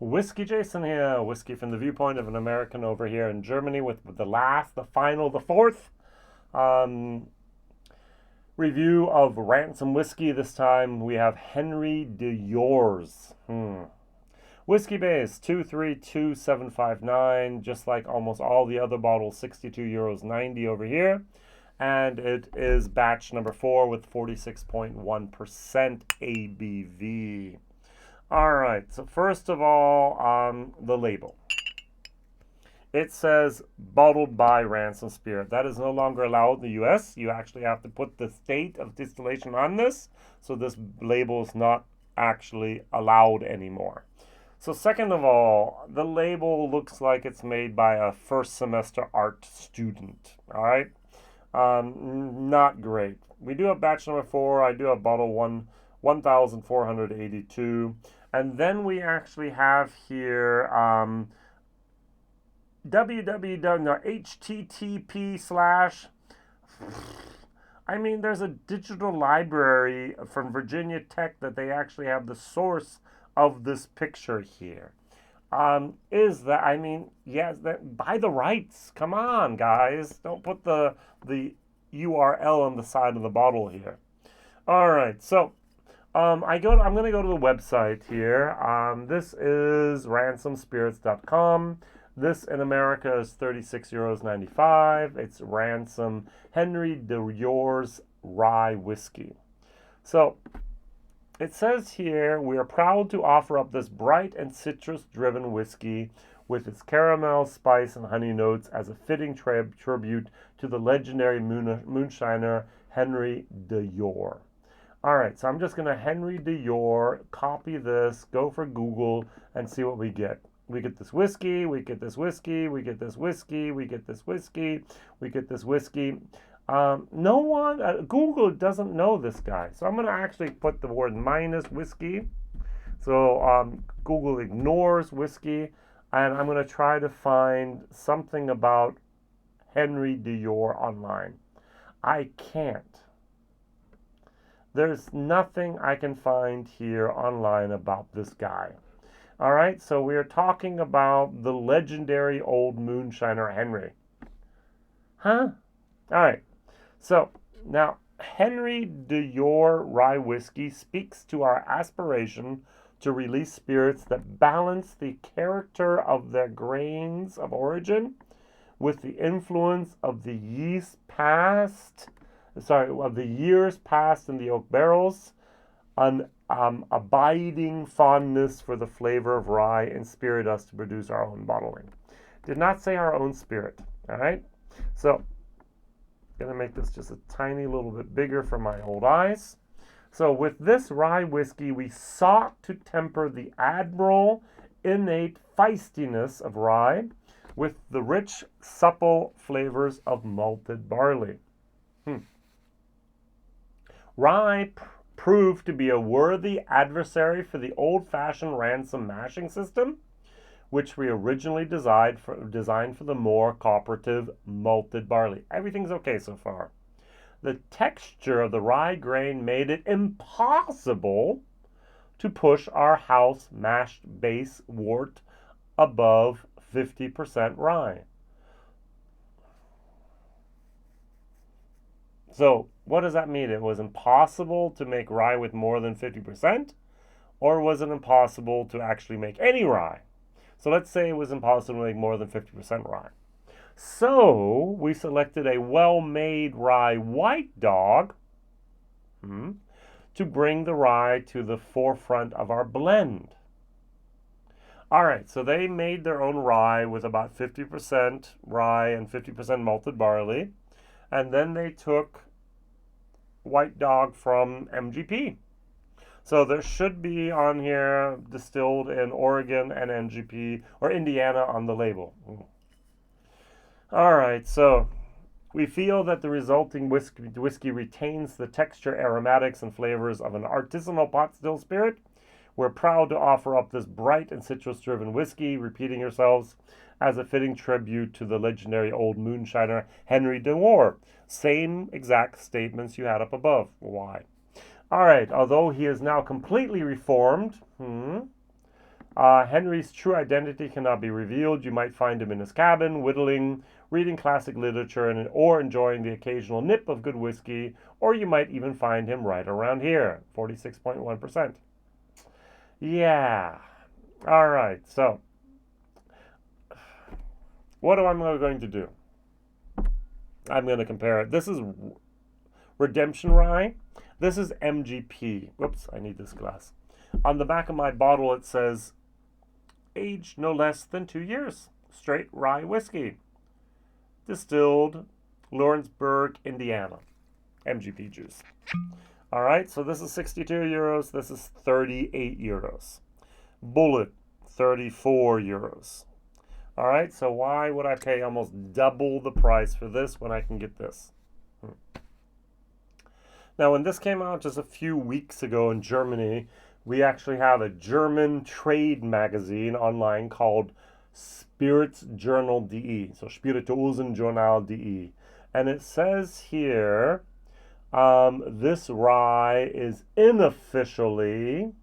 WhiskyJason here, whiskey from the viewpoint of an American over here in Germany with the final, the fourth review of Ransom whiskey. This time we have Henry DuYores. Whiskybase 232759, just like almost all the other bottles, €62.90 over here. And it is batch number 4 with 46.1% ABV. All right, so first of all, the label. It says bottled by Ransom Spirit. That is no longer allowed in the US. You actually have to put the state of distillation on this, so this label is not actually allowed anymore. So second of all, the label looks like it's made by a first semester art student, all right? Not great. We do have batch number 4. I do have bottle 1482. And then we actually have here http/. I mean, there's a digital library from Virginia Tech that they actually have the source of this picture here. Is that, I mean, yes, that buy the rights. Come on, guys. Don't put the URL on the side of the bottle here. All right, so I'm going to go to the website here. This is ransomspirits.com. This in America is €36.95. It's Ransom Henry DuYores Rye whiskey. So it says here, we are proud to offer up this bright and citrus-driven whiskey with its caramel, spice, and honey notes as a fitting tribute to the legendary moonshiner Henry DuYore. All right, so I'm just going to Henry DuYore, copy this, go for Google, and see what we get. We get this whiskey, we get this whiskey, we get this whiskey, we get this whiskey, we get this whiskey. No one, Google doesn't know this guy. So I'm going to actually put the word minus whiskey. So Google ignores whiskey. And I'm going to try to find something about Henry DuYore online. I can't. There's nothing I can find here online about this guy. All right, so we are talking about the legendary old moonshiner Henry. Huh? All right, so now Henry DuYore Rye Whiskey speaks to our aspiration to release spirits that balance the character of their grains of origin with the influence of the years passed in the oak barrels, an abiding fondness for the flavor of rye inspired us to produce our own bottling. Did not say our own spirit, all right? So, I'm gonna make this just a tiny little bit bigger for my old eyes. So with this rye whiskey, we sought to temper the admirable, innate feistiness of rye with the rich, supple flavors of malted barley. Rye proved to be a worthy adversary for the old-fashioned Ransom mashing system, which we originally designed for the more cooperative malted barley. Everything's okay so far. The texture of the rye grain made it impossible to push our house mashed base wort above 50% rye. So what does that mean? It was impossible to make rye with more than 50%? Or was it impossible to actually make any rye? So let's say it was impossible to make more than 50% rye. So we selected a well-made rye white dog to bring the rye to the forefront of our blend. All right, so they made their own rye with about 50% rye and 50% malted barley. And then they took white dog from MGP. So there should be on here distilled in Oregon and MGP or Indiana on the label. All right, so we feel that the resulting whiskey retains the texture, aromatics, and flavors of an artisanal pot still spirit. We're proud to offer up this bright and citrus-driven whiskey, repeating yourselves, as a fitting tribute to the legendary old moonshiner Henry DuYore. Same exact statements you had up above. Why? All right, although he is now completely reformed, Henry's true identity cannot be revealed. You might find him in his cabin, whittling, reading classic literature, or enjoying the occasional nip of good whiskey, or you might even find him right around here, 46.1%. Yeah. All right, so what am I going to do? I'm going to compare it. This is Redemption Rye. This is MGP. Whoops, I need this glass. On the back of my bottle, it says, aged no less than 2 years. Straight rye whiskey. Distilled, Lawrenceburg, Indiana. MGP juice. All right, so this is 62 euros. This is 38 euros. Bullet, 34 euros. All right, so why would I pay almost double the price for this when I can get this? Now, when this came out just a few weeks ago in Germany, we actually have a German trade magazine online called Spiritsjournal.de, so Spirituosenjournal.de. And it says here, this rye is unofficially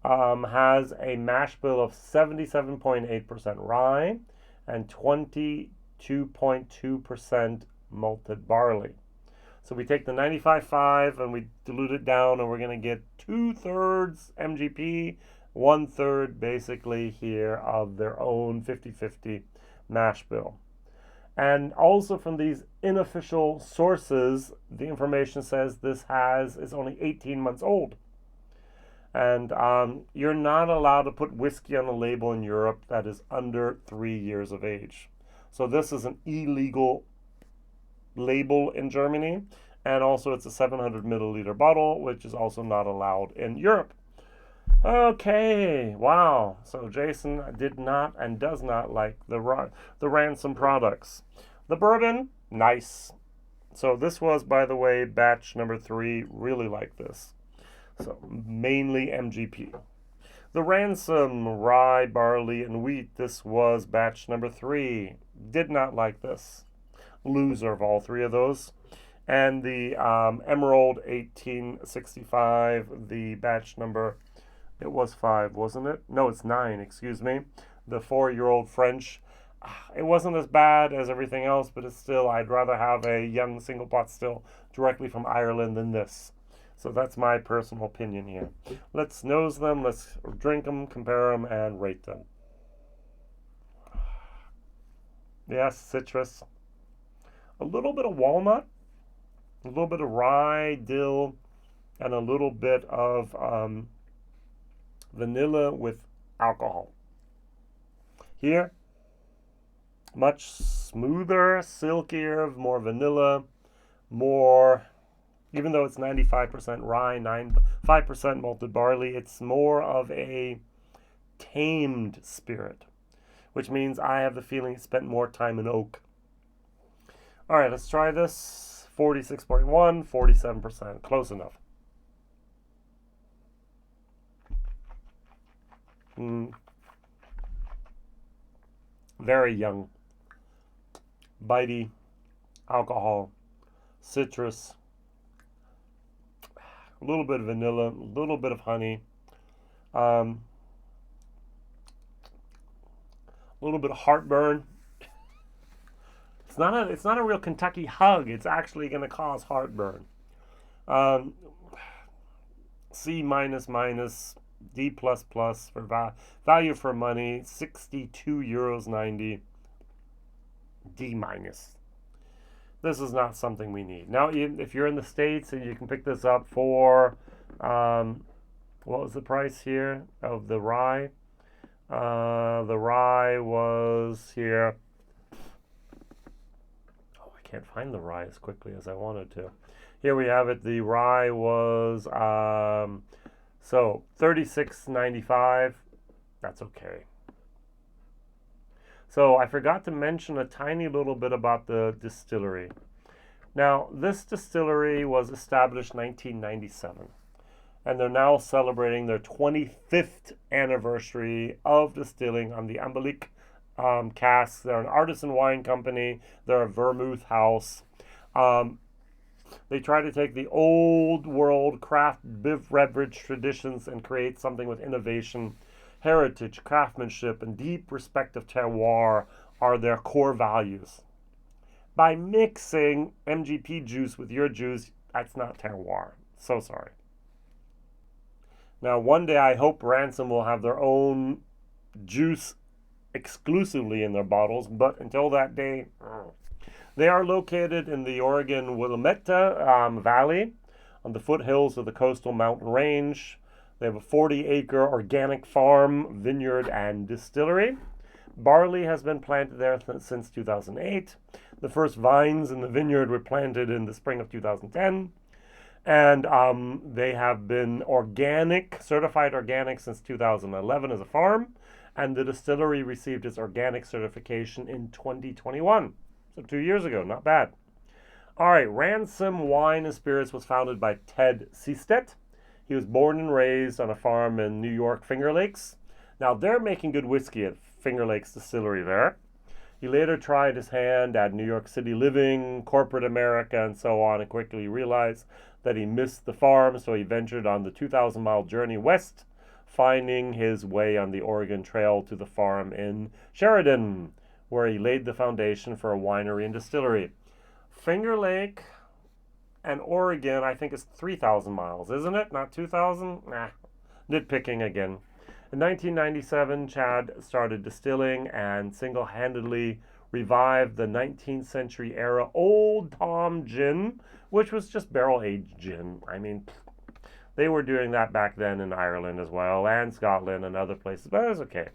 has a mash bill of 77.8% rye and 22.2% malted barley. So we take the 95.5 and we dilute it down, and we're going to get 2/3 MGP, 1/3 basically here of their own 50/50 mash bill. And also from these unofficial sources, the information says this is only 18 months old. And you're not allowed to put whiskey on a label in Europe that is under 3 years of age. So this is an illegal label in Germany. And also it's a 700 milliliter bottle, which is also not allowed in Europe. Okay, wow. So Jason did not and does not like the Ransom products. The bourbon, nice. So this was, by the way, batch number 3. Really like this. So mainly MGP. The Ransom rye, barley, and wheat. This was batch number 3. Did not like this. Loser of all 3 of those. And the Emerald 1865, the batch number, it was 5, wasn't it? No, it's 9, excuse me. The 4-year-old French. It wasn't as bad as everything else, but it's still, I'd rather have a young single pot still directly from Ireland than this. So that's my personal opinion here. Let's nose them, let's drink them, compare them, and rate them. Yes, citrus. A little bit of walnut, a little bit of rye, dill, and a little bit of vanilla with alcohol. Here, much smoother, silkier, more vanilla, more, even though it's 95% rye, 5% malted barley, it's more of a tamed spirit, which means I have the feeling it spent more time in oak. All right, let's try this. 46.1, 47%, close enough. Very young. Bitey, alcohol, citrus, a little bit of vanilla, a little bit of honey, a little bit of heartburn. It's not a real Kentucky hug. It's actually going to cause heartburn. C minus, D plus for value for money, 62 euros 90. D minus. This is not something we need. Now, if you're in the States and you can pick this up for, what was the price here of the rye? The rye was here. Oh, I can't find the rye as quickly as I wanted to. Here we have it. The rye was, so $36.95. That's okay. So I forgot to mention a tiny little bit about the distillery. Now, this distillery was established 1997, and they're now celebrating their 25th anniversary of distilling on the Amberlick casks. They're an artisan wine company. They're a vermouth house. They try to take the old world craft beverage traditions and create something with innovation. heritage, craftsmanship, and deep respect of terroir are their core values. By mixing MGP juice with your juice, that's not terroir. So sorry. Now, one day I hope Ransom will have their own juice exclusively in their bottles, but until that day, they are located in the Oregon Willamette Valley on the foothills of the coastal mountain range. They have a 40-acre organic farm, vineyard, and distillery. Barley has been planted there since 2008. The first vines in the vineyard were planted in the spring of 2010. And they have been certified organic since 2011 as a farm. And the distillery received its organic certification in 2021. So 2 years ago, not bad. All right, Ransom Wine and Spirits was founded by Ted Seestedt. He was born and raised on a farm in New York, Finger Lakes. Now, they're making good whiskey at Finger Lakes Distillery there. He later tried his hand at New York City living, corporate America, and so on, and quickly realized that he missed the farm, so he ventured on the 2,000-mile journey west, finding his way on the Oregon Trail to the farm in Sheridan, where he laid the foundation for a winery and distillery. Finger Lake and Oregon, I think, is 3,000 miles, isn't it? Not 2,000? Nah, nitpicking again. In 1997, Chad started distilling and single-handedly revived the 19th century era Old Tom gin, which was just barrel-aged gin. I mean, they were doing that back then in Ireland as well, and Scotland and other places, but it was okay.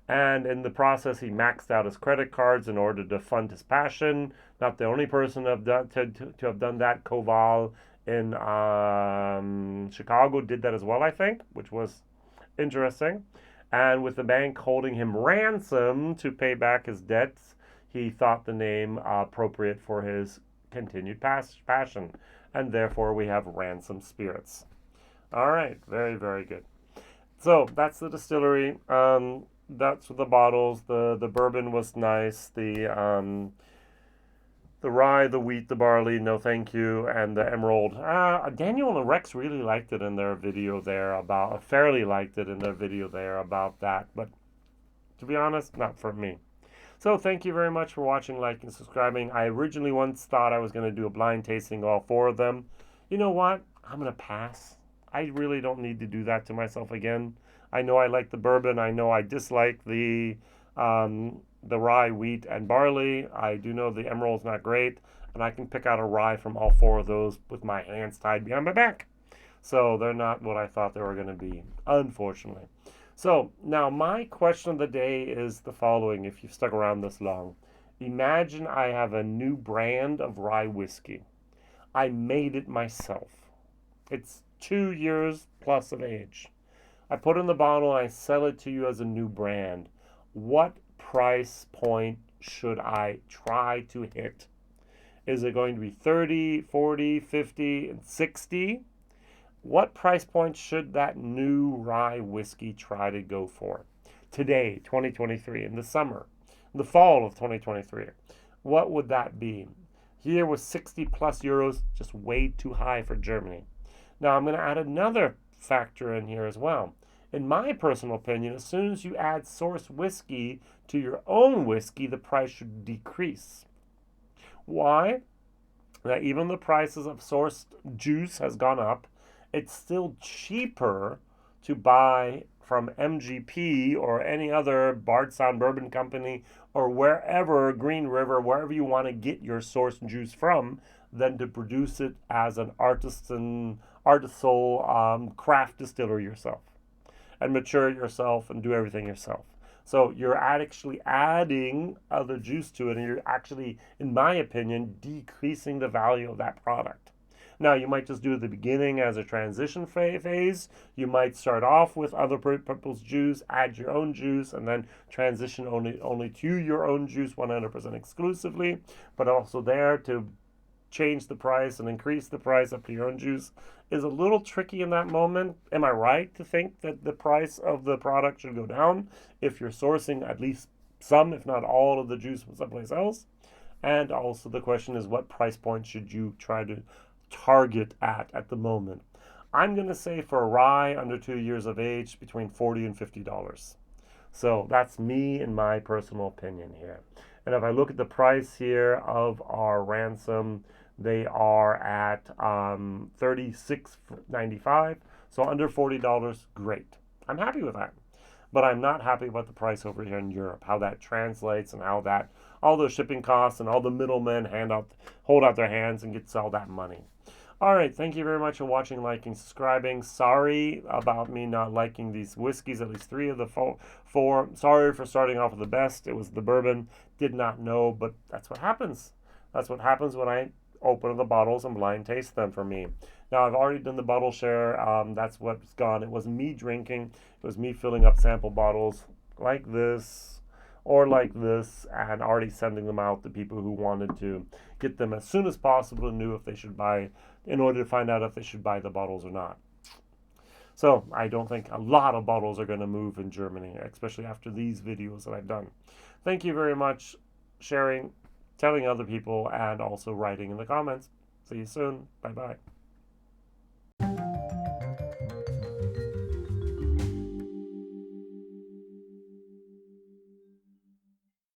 And in the process, he maxed out his credit cards in order to fund his passion. Not the only person to have done that. Koval in Chicago did that as well, I think, which was interesting. And with the bank holding him ransom to pay back his debts, he thought the name appropriate for his continued passion. And therefore, we have Ransom Spirits. All right, very, very good. So that's the distillery. That's the bottles. The bourbon was nice. The rye, the wheat, the barley, no thank you, and the emerald. Daniel and Rex really liked it in their video there about that. But to be honest, not for me. So thank you very much for watching, liking, subscribing. I originally once thought I was going to do a blind tasting of all 4 of them. You know what? I'm going to pass. I really don't need to do that to myself again. I know I like the bourbon. I know I dislike the rye, wheat, and barley. I do know the emerald's not great, and I can pick out a rye from all 4 of those with my hands tied behind my back. So they're not what I thought they were going to be, unfortunately. So now my question of the day is the following, if you've stuck around this long. Imagine I have a new brand of rye whiskey. I made it myself. It's 2 years plus of age. I put it in the bottle and I sell it to you as a new brand. What price point should I try to hit? Is it going to be 30, 40, 50, and 60? What price point should that new rye whiskey try to go for? Today, 2023, in the summer, in the fall of 2023, what would that be? Here was 60 plus euros, just way too high for Germany. Now I'm going to add another factor in here as well. In my personal opinion, as soon as you add source whiskey to your own whiskey, the price should decrease. Why? Now, even the prices of sourced juice has gone up. It's still cheaper to buy from MGP or any other Bardstown Bourbon Company or wherever, Green River, wherever you want to get your sourced juice from, than to produce it as an artisanal craft distiller yourself and mature it yourself and do everything yourself. So you're actually adding other juice to it, and you're actually, in my opinion, decreasing the value of that product. Now, you might just do it at the beginning as a transition phase. You might start off with other people's juice, add your own juice, and then transition only to your own juice 100% exclusively, but also there to change the price and increase the price up to your own juice is a little tricky in that moment. Am I right to think that the price of the product should go down if you're sourcing at least some, if not all, of the juice from someplace else? And also the question is, what price point should you try to target at the moment? I'm going to say for a rye under 2 years of age, between $40 and $50. So that's me and my personal opinion here. And if I look at the price here of our Ransom, they are at $36.95. So under $40, great. I'm happy with that. But I'm not happy about the price over here in Europe, how that translates and how that, all those shipping costs and all the middlemen hold out their hands and get all that money. All right, thank you very much for watching, liking, subscribing. Sorry about me not liking these whiskeys, at least 3 of the 4. Sorry for starting off with the best. It was the bourbon. Did not know, but that's what happens. That's what happens when I open the bottles and blind taste them for me. Now, I've already done the bottle share. That's what's gone. It was me drinking. It was me filling up sample bottles like this or like this and already sending them out to people who wanted to get them as soon as possible and knew if they should buy, in order to find out if they should buy the bottles or not. So I don't think a lot of bottles are going to move in Germany, especially after these videos that I've done. Thank you very much, sharing, telling other people, and also writing in the comments. See you soon. Bye-bye.